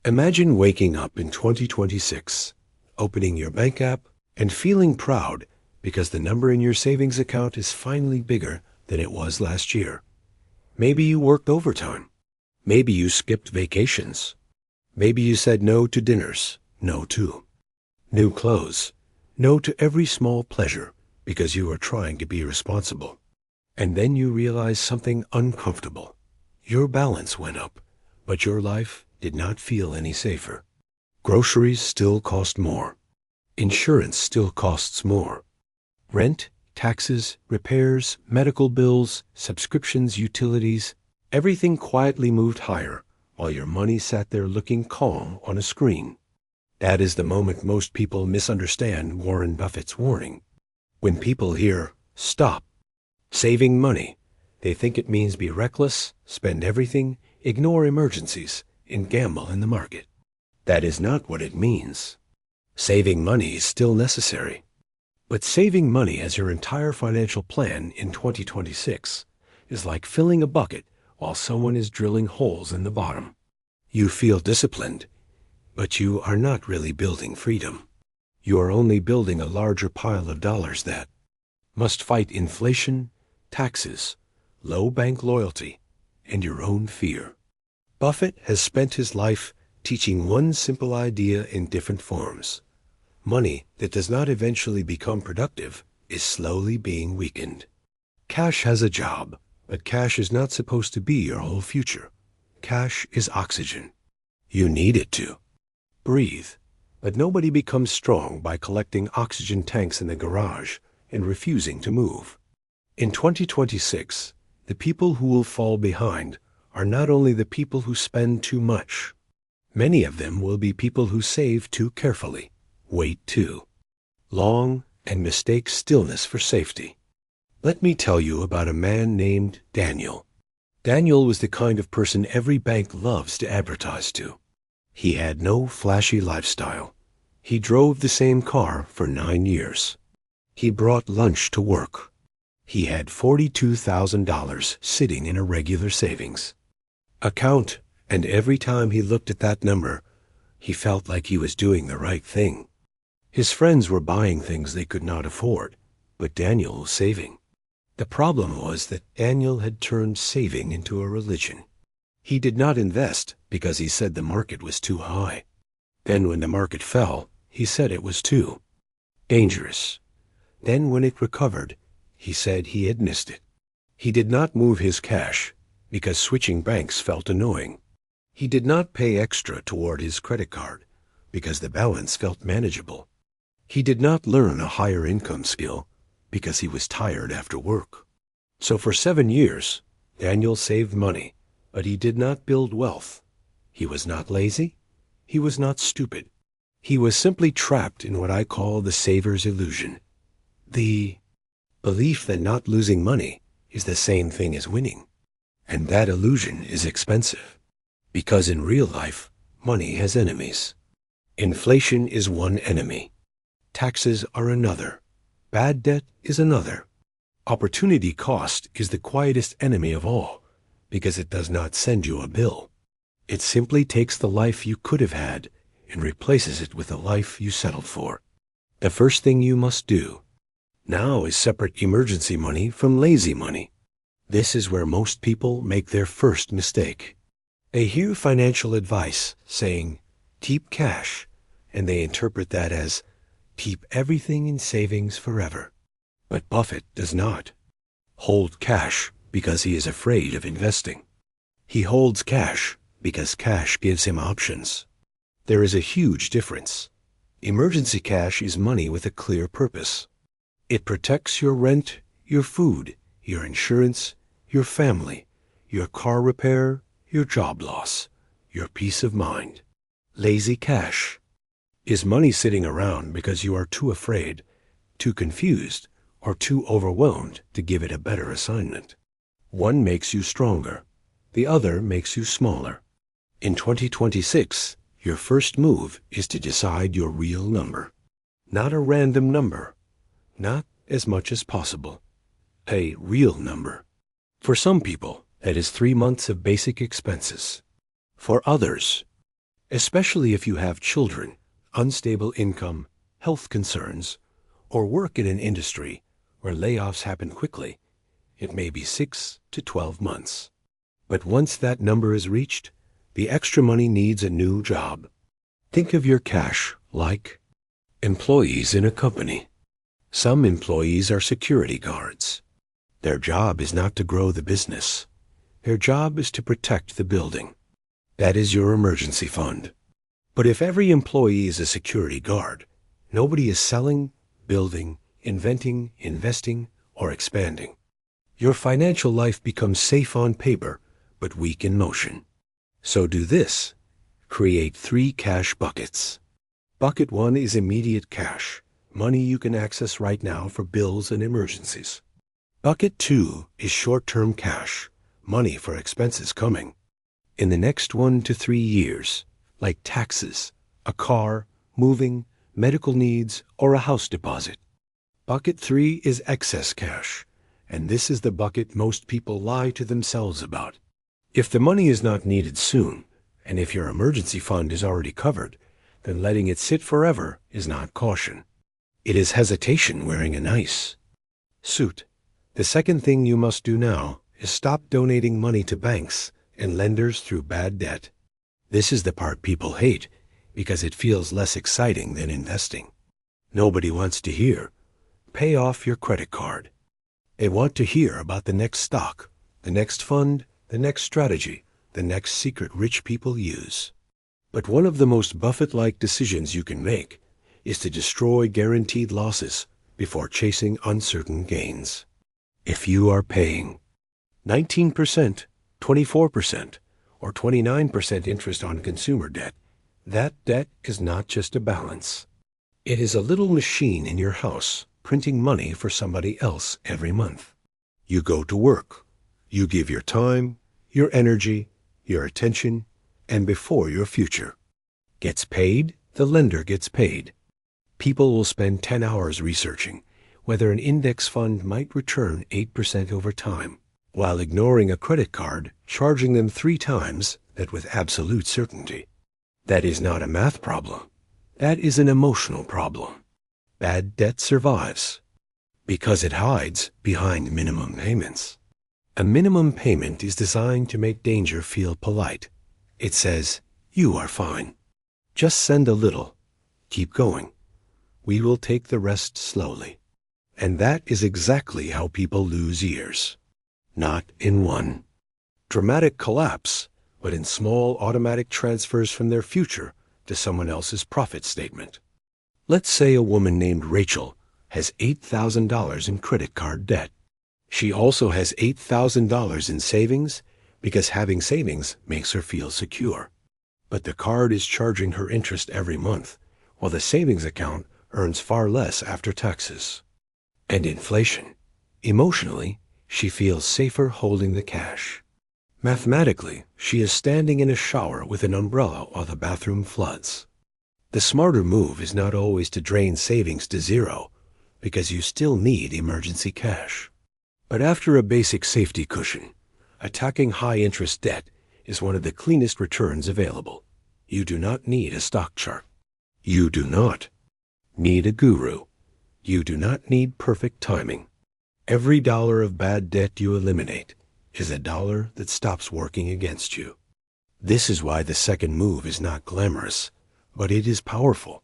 Imagine waking up in 2026, opening your bank app, and feeling proud because the number in your savings account is finally bigger than it was last year. Maybe you worked overtime. Maybe you skipped vacations. Maybe you said no to dinners, no to new clothes, no to every small pleasure because you are trying to be responsible. And then you realize something uncomfortable. Your balance went up, but your life did not feel any safer. Groceries still cost more. Insurance still costs more. Rent, taxes, repairs, medical bills, subscriptions, utilities, everything quietly moved higher while your money sat there looking calm on a screen. That is the moment most people misunderstand Warren Buffett's warning. When people hear, "Stop saving money," they think it means be reckless, spend everything, ignore emergencies, and gamble in the market. That is not what it means. Saving money is still necessary. But saving money as your entire financial plan in 2026 is like filling a bucket while someone is drilling holes in the bottom. You feel disciplined, but you are not really building freedom. You are only building a larger pile of dollars that must fight inflation, taxes, low bank loyalty, and your own fear. Buffett has spent his life teaching one simple idea in different forms. Money that does not eventually become productive is slowly being weakened. Cash has a job, but cash is not supposed to be your whole future. Cash is oxygen. You need it to breathe, but nobody becomes strong by collecting oxygen tanks in the garage and refusing to move. In 2026, the people who will fall behind are not only the people who spend too much. Many of them will be people who save too carefully, wait too long, and mistake stillness for safety. Let me tell you about a man named Daniel. Daniel was the kind of person every bank loves to advertise to. He had no flashy lifestyle. He drove the same car for 9 years. He brought lunch to work. He had $42,000 sitting in a regular savings account, and every time he looked at that number, he felt like he was doing the right thing. His friends were buying things they could not afford, but Daniel was saving. The problem was that Daniel had turned saving into a religion. He did not invest because he said the market was too high. Then when the market fell, he said it was too dangerous. Then when it recovered, he said he had missed it. He did not move his cash because switching banks felt annoying. He did not pay extra toward his credit card because the balance felt manageable. He did not learn a higher income skill because he was tired after work. So for 7 years, Daniel saved money, but he did not build wealth. He was not lazy. He was not stupid. He was simply trapped in what I call the saver's illusion. The belief that not losing money is the same thing as winning. And that illusion is expensive. Because in real life, money has enemies. Inflation is one enemy. Taxes are another. Bad debt is another. Opportunity cost is the quietest enemy of all, because it does not send you a bill. It simply takes the life you could have had and replaces it with the life you settled for. The first thing you must do now is separate emergency money from lazy money. This is where most people make their first mistake. They hear financial advice saying, "Keep cash," and they interpret that as, "Keep everything in savings forever." But Buffett does not hold cash because he is afraid of investing. He holds cash because cash gives him options. There is a huge difference. Emergency cash is money with a clear purpose. It protects your rent, your food, your insurance, your family, your car repair, your job loss, your peace of mind. Lazy cash is money sitting around because you are too afraid, too confused, or too overwhelmed to give it a better assignment. One makes you stronger. The other makes you smaller. In 2026, your first move is to decide your real number. Not a random number. Not as much as possible. A real number. For some people, that is 3 months of basic expenses. For others, especially if you have children, unstable income, health concerns, or work in an industry where layoffs happen quickly. It may be 6 to 12 months. But once that number is reached, the extra money needs a new job. Think of your cash like employees in a company. Some employees are security guards. Their job is not to grow the business. Their job is to protect the building. That is your emergency fund. But if every employee is a security guard, nobody is selling, building, inventing, investing, or expanding. Your financial life becomes safe on paper, but weak in motion. So do this. Create 3 cash buckets. Bucket 1 is immediate cash, money you can access right now for bills and emergencies. Bucket 2 is short-term cash, money for expenses coming in the next 1 to 3 years, like taxes, a car, moving, medical needs, or a house deposit. Bucket 3 is excess cash, and this is the bucket most people lie to themselves about. If the money is not needed soon, and if your emergency fund is already covered, then letting it sit forever is not caution. It is hesitation wearing a nice suit. The second thing you must do now is stop donating money to banks and lenders through bad debt. This is the part people hate because it feels less exciting than investing. Nobody wants to hear, pay off your credit card. They want to hear about the next stock, the next fund, the next strategy, the next secret rich people use. But one of the most Buffett-like decisions you can make is to destroy guaranteed losses before chasing uncertain gains. If you are paying 19%, 24%, or 29% interest on consumer debt, that debt is not just a balance. It is a little machine in your house printing money for somebody else every month. You go to work. You give your time, your energy, your attention, and before your future gets paid, the lender gets paid. People will spend 10 hours researching whether an index fund might return 8% over time, while ignoring a credit card charging them 3 times that with absolute certainty. That is not a math problem. That is an emotional problem. Bad debt survives because it hides behind minimum payments. A minimum payment is designed to make danger feel polite. It says, "You are fine. Just send a little. Keep going. We will take the rest slowly." And that is exactly how people lose years. Not in one dramatic collapse, but in small automatic transfers from their future to someone else's profit statement. Let's say a woman named Rachel has $8,000 in credit card debt. She also has $8,000 in savings because having savings makes her feel secure. But the card is charging her interest every month, while the savings account earns far less after taxes and inflation. Emotionally, she feels safer holding the cash. Mathematically, she is standing in a shower with an umbrella while the bathroom floods. The smarter move is not always to drain savings to zero, because you still need emergency cash. But after a basic safety cushion, attacking high-interest debt is one of the cleanest returns available. You do not need a stock chart. You do not need a guru. You do not need perfect timing. Every dollar of bad debt you eliminate is a dollar that stops working against you. This is why the second move is not glamorous, but it is powerful.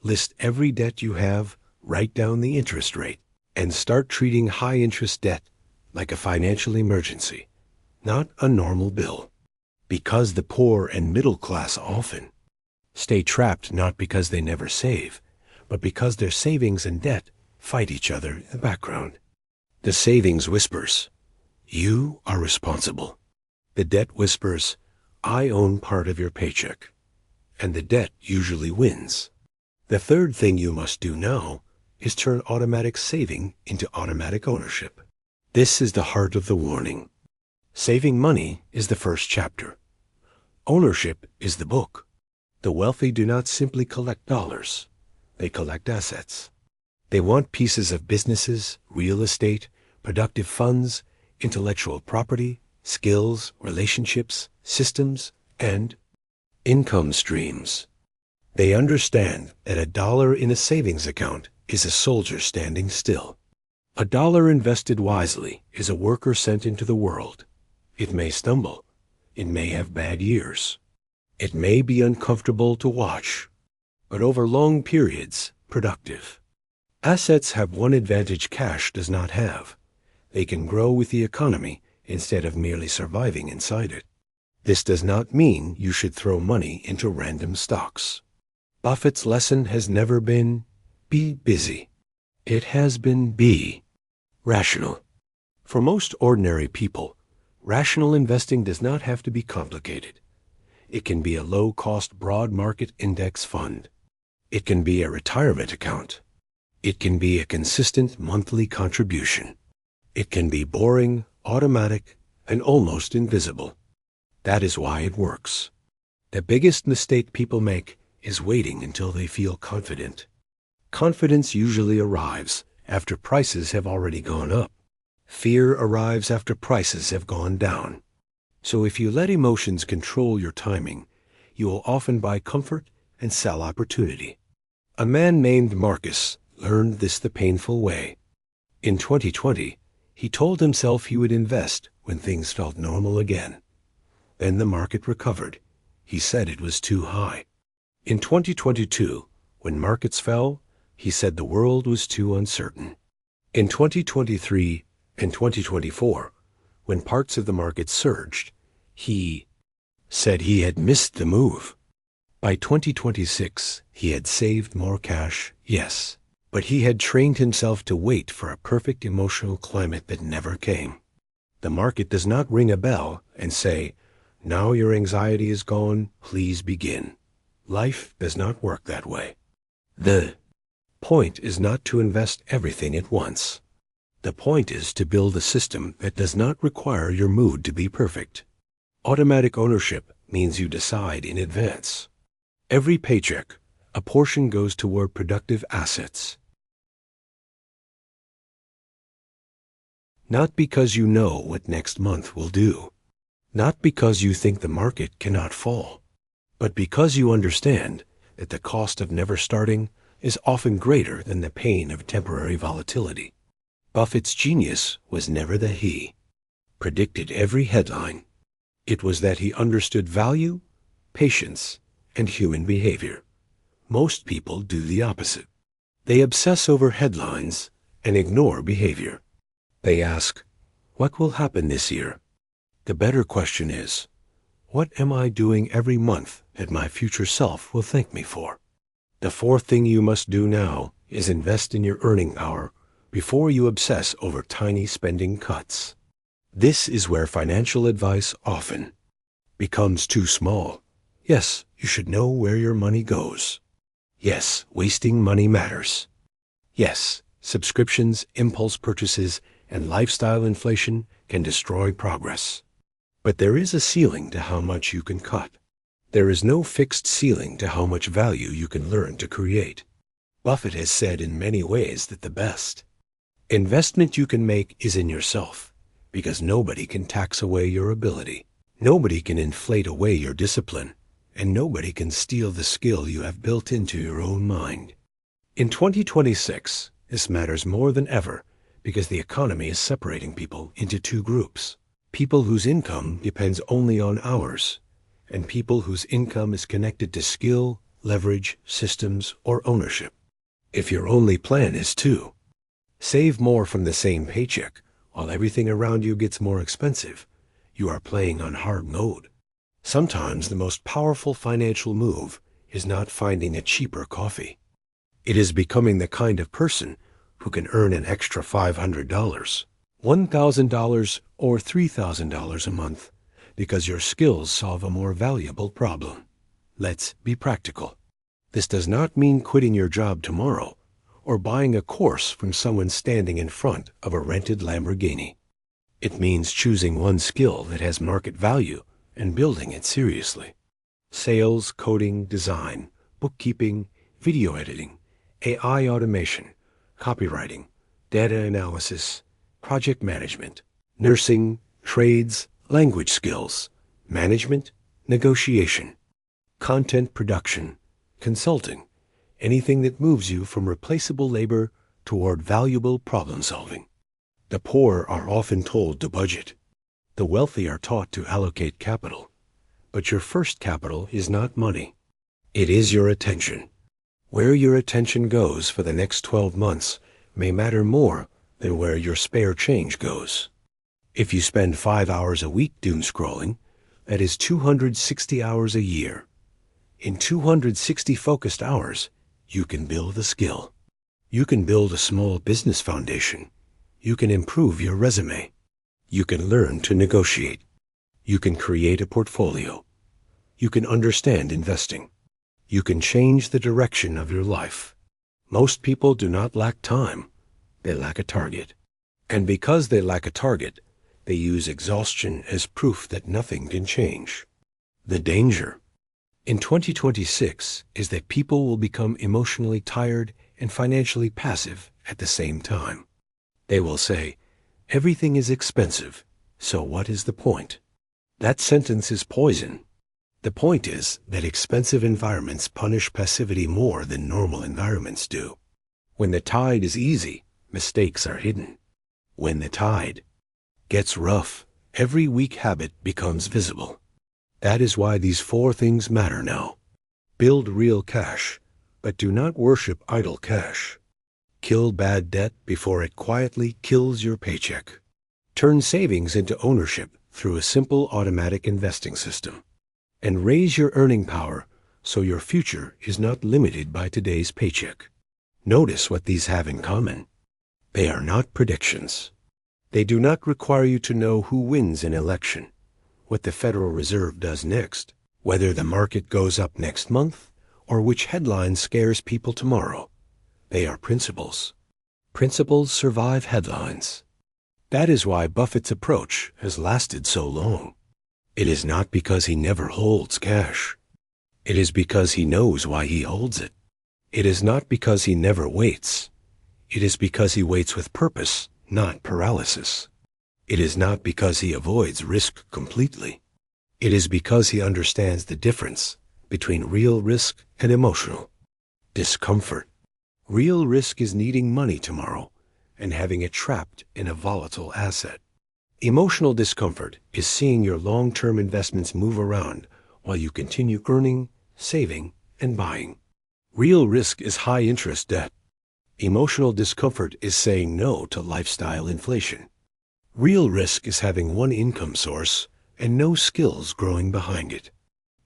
List every debt you have, write down the interest rate, and start treating high-interest debt like a financial emergency, not a normal bill. Because the poor and middle class often stay trapped not because they never save, but because their savings and debt fight each other in the background. The savings whispers, "You are responsible." The debt whispers, "I own part of your paycheck." And the debt usually wins. The third thing you must do now is turn automatic saving into automatic ownership. This is the heart of the warning. Saving money is the first chapter. Ownership is the book. The wealthy do not simply collect dollars. They collect assets. They want pieces of businesses, real estate, productive funds, intellectual property, skills, relationships, systems, and Income streams. They understand that a dollar in a savings account is a soldier standing still. A dollar invested wisely is a worker sent into the world. It may stumble. It may have bad years. It may be uncomfortable to watch, but over long periods, productive. Assets have one advantage cash does not have. They can grow with the economy instead of merely surviving inside it. This does not mean you should throw money into random stocks. Buffett's lesson has never been, be busy. It has been, be rational. For most ordinary people, rational investing does not have to be complicated. It can be a low-cost broad market index fund. It can be a retirement account. It can be a consistent monthly contribution. It can be boring, automatic, and almost invisible. That is why it works. The biggest mistake people make is waiting until they feel confident. Confidence usually arrives after prices have already gone up. Fear arrives after prices have gone down. So if you let emotions control your timing, you will often buy comfort and sell opportunity. A man named Marcus learned this the painful way. In 2020, he told himself he would invest when things felt normal again. Then the market recovered. He said it was too high. In 2022, when markets fell, he said the world was too uncertain. In 2023 and 2024, when parts of the market surged, he said he had missed the move. By 2026, he had saved more cash, yes, but he had trained himself to wait for a perfect emotional climate that never came. The market does not ring a bell and say, "Now your anxiety is gone, please begin." Life does not work that way. The point is not to invest everything at once. The point is to build a system that does not require your mood to be perfect. Automatic ownership means you decide in advance. Every paycheck, a portion goes toward productive assets. Not because you know what next month will do. Not because you think the market cannot fall, but because you understand that the cost of never starting is often greater than the pain of temporary volatility. Buffett's genius was never that he predicted every headline. It was that he understood value, patience, and human behavior. Most people do the opposite. They obsess over headlines and ignore behavior. They ask, "What will happen this year?" The better question is, what am I doing every month that my future self will thank me for? The fourth thing you must do now is invest in your earning power before you obsess over tiny spending cuts. This is where financial advice often becomes too small. Yes, you should know where your money goes. Yes, wasting money matters. Yes, subscriptions, impulse purchases, and lifestyle inflation can destroy progress. But there is a ceiling to how much you can cut. There is no fixed ceiling to how much value you can learn to create. Buffett has said in many ways that the best investment you can make is in yourself, because nobody can tax away your ability. Nobody can inflate away your discipline, and nobody can steal the skill you have built into your own mind. In 2026, this matters more than ever because the economy is separating people into two groups. People whose income depends only on hours, and people whose income is connected to skill, leverage, systems, or ownership. If your only plan is to save more from the same paycheck while everything around you gets more expensive, you are playing on hard mode. Sometimes the most powerful financial move is not finding a cheaper coffee. It is becoming the kind of person who can earn an extra $500, $1,000, or $3,000 a month because your skills solve a more valuable problem. Let's be practical. This does not mean quitting your job tomorrow or buying a course from someone standing in front of a rented Lamborghini. It means choosing one skill that has market value and building it seriously. Sales, coding, design, bookkeeping, video editing, AI automation, copywriting, data analysis, project management, nursing, trades, language skills, management, negotiation. content production, consulting, anything that moves you from replaceable labor toward valuable problem solving. The poor are often told to budget. The wealthy are taught to allocate capital. But your first capital is not money. It is your attention. Where your attention goes for the next 12 months may matter more than where your spare change goes. If you spend 5 hours a week doom scrolling, that is 260 hours a year. In 260 focused hours, you can build a skill. You can build a small business foundation. You can improve your resume. You can learn to negotiate. You can create a portfolio. You can understand investing. You can change the direction of your life. Most people do not lack time. They lack a target. And because they lack a target, they use exhaustion as proof that nothing can change. The danger in 2026 is that people will become emotionally tired and financially passive at the same time. They will say, "Everything is expensive, so what is the point?" That sentence is poison. The point is that expensive environments punish passivity more than normal environments do. When the tide is easy, mistakes are hidden. When the tide gets rough, every weak habit becomes visible. That is why these 4 things matter now. Build real cash, but do not worship idle cash. Kill bad debt before it quietly kills your paycheck. Turn savings into ownership through a simple automatic investing system. And raise your earning power so your future is not limited by today's paycheck. Notice what these have in common. They are not predictions. They do not require you to know who wins an election, what the Federal Reserve does next, whether the market goes up next month, or which headline scares people tomorrow. They are principles. Principles survive headlines. That is why Buffett's approach has lasted so long. It is not because he never holds cash. It is because he knows why he holds it. It is not because he never waits. It is because he waits with purpose, not paralysis. It is not because he avoids risk completely. It is because he understands the difference between real risk and emotional discomfort. Real risk is needing money tomorrow and having it trapped in a volatile asset. Emotional discomfort is seeing your long-term investments move around while you continue earning, saving, and buying. Real risk is high-interest debt. Emotional discomfort is saying no to lifestyle inflation. Real risk is having one income source and no skills growing behind it.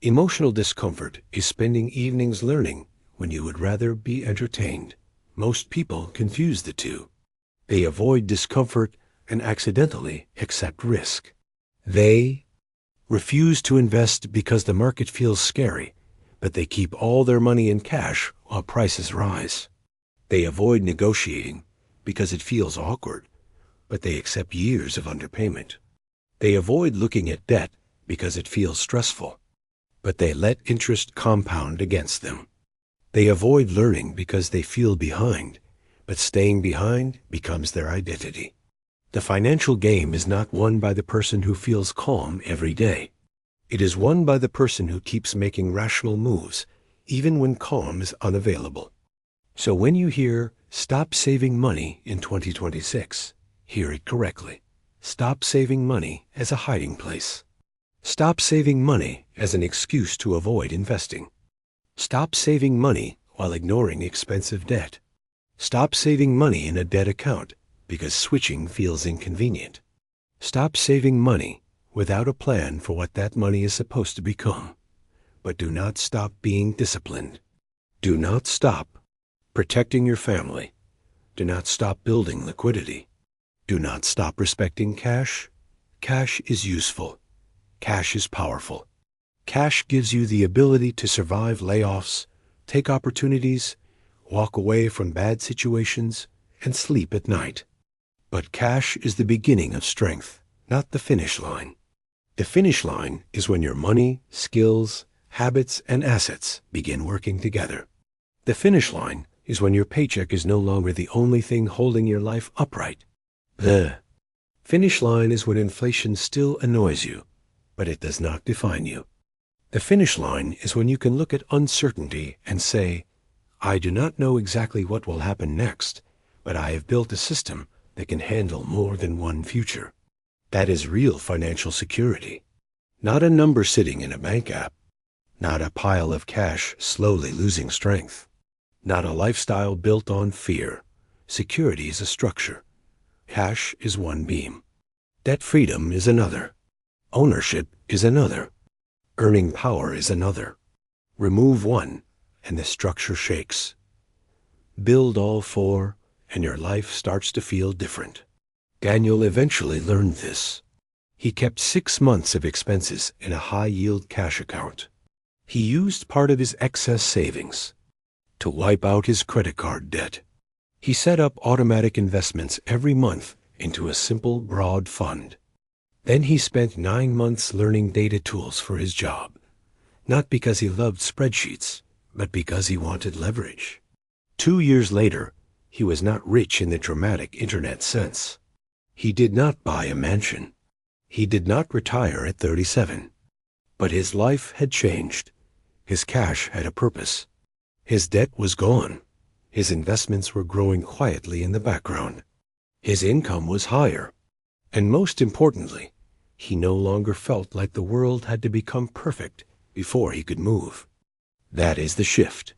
Emotional discomfort is spending evenings learning when you would rather be entertained. Most people confuse the two. They avoid discomfort and accidentally accept risk. They refuse to invest because the market feels scary, but they keep all their money in cash while prices rise. They avoid negotiating because it feels awkward, but they accept years of underpayment. They avoid looking at debt because it feels stressful, but they let interest compound against them. They avoid learning because they feel behind, but staying behind becomes their identity. The financial game is not won by the person who feels calm every day. It is won by the person who keeps making rational moves, even when calm is unavailable. So when you hear, "Stop saving money in 2026, hear it correctly. Stop saving money as a hiding place. Stop saving money as an excuse to avoid investing. Stop saving money while ignoring expensive debt. Stop saving money in a debt account because switching feels inconvenient. Stop saving money without a plan for what that money is supposed to become. But do not stop being disciplined. Do not stop protecting your family. Do not stop building liquidity. Do not stop respecting cash. Cash is useful. Cash is powerful. Cash gives you the ability to survive layoffs, take opportunities, walk away from bad situations, and sleep at night. But cash is the beginning of strength, not the finish line. The finish line is when your money, skills, habits, and assets begin working together. The finish line is when your paycheck is no longer the only thing holding your life upright. The finish line is when inflation still annoys you, but it does not define you. The finish line is when you can look at uncertainty and say, I do not know exactly what will happen next, but I have built a system that can handle more than one future. That is real financial security. Not a number sitting in a bank app. Not a pile of cash slowly losing strength. Not a lifestyle built on fear. Security is a structure. Cash is one beam. Debt freedom is another. Ownership is another. Earning power is another. Remove one, and the structure shakes. Build all four, and your life starts to feel different. Daniel eventually learned this. He kept 6 months of expenses in a high-yield cash account. He used part of his excess savings to wipe out his credit card debt. He set up automatic investments every month into a simple, broad fund. Then he spent 9 months learning data tools for his job, not because he loved spreadsheets, but because he wanted leverage. 2 years later, he was not rich in the dramatic internet sense. He did not buy a mansion. He did not retire at 37. But his life had changed. His cash had a purpose. His debt was gone. His investments were growing quietly in the background. His income was higher. And most importantly, he no longer felt like the world had to become perfect before he could move. That is the shift.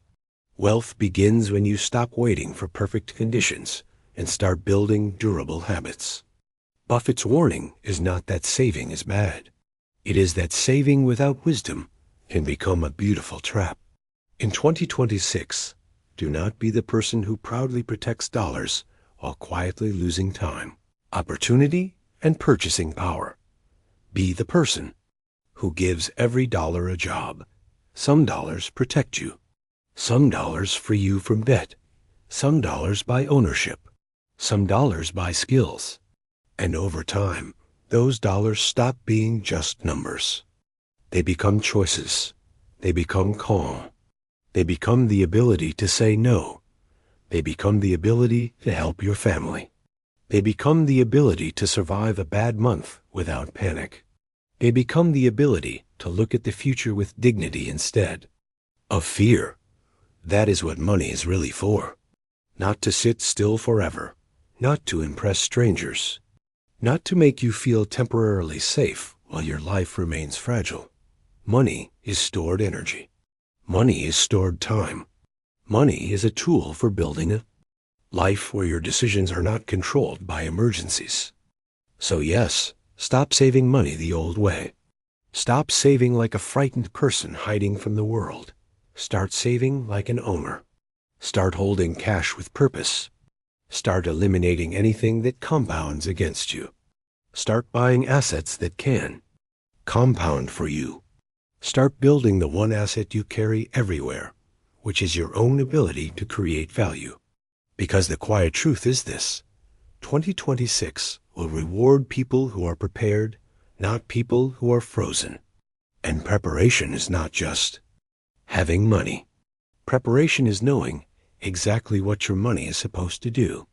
Wealth begins when you stop waiting for perfect conditions and start building durable habits. Buffett's warning is not that saving is bad. It is that saving without wisdom can become a beautiful trap. In 2026, do not be the person who proudly protects dollars while quietly losing time, opportunity, and purchasing power. Be the person who gives every dollar a job. Some dollars protect you. Some dollars free you from debt. Some dollars buy ownership. Some dollars buy skills. And over time, those dollars stop being just numbers. They become choices. They become calm. They become the ability to say no. They become the ability to help your family. They become the ability to survive a bad month without panic. They become the ability to look at the future with dignity instead of fear. That is what money is really for. Not to sit still forever. Not to impress strangers. Not to make you feel temporarily safe while your life remains fragile. Money is stored energy. Money is stored time. Money is a tool for building a life where your decisions are not controlled by emergencies. So yes, stop saving money the old way. Stop saving like a frightened person hiding from the world. Start saving like an owner. Start holding cash with purpose. Start eliminating anything that compounds against you. Start buying assets that can compound for you. Start building the one asset you carry everywhere, which is your own ability to create value. Because the quiet truth is this: 2026 will reward people who are prepared, not people who are frozen. And preparation is not just having money. Preparation is knowing exactly what your money is supposed to do.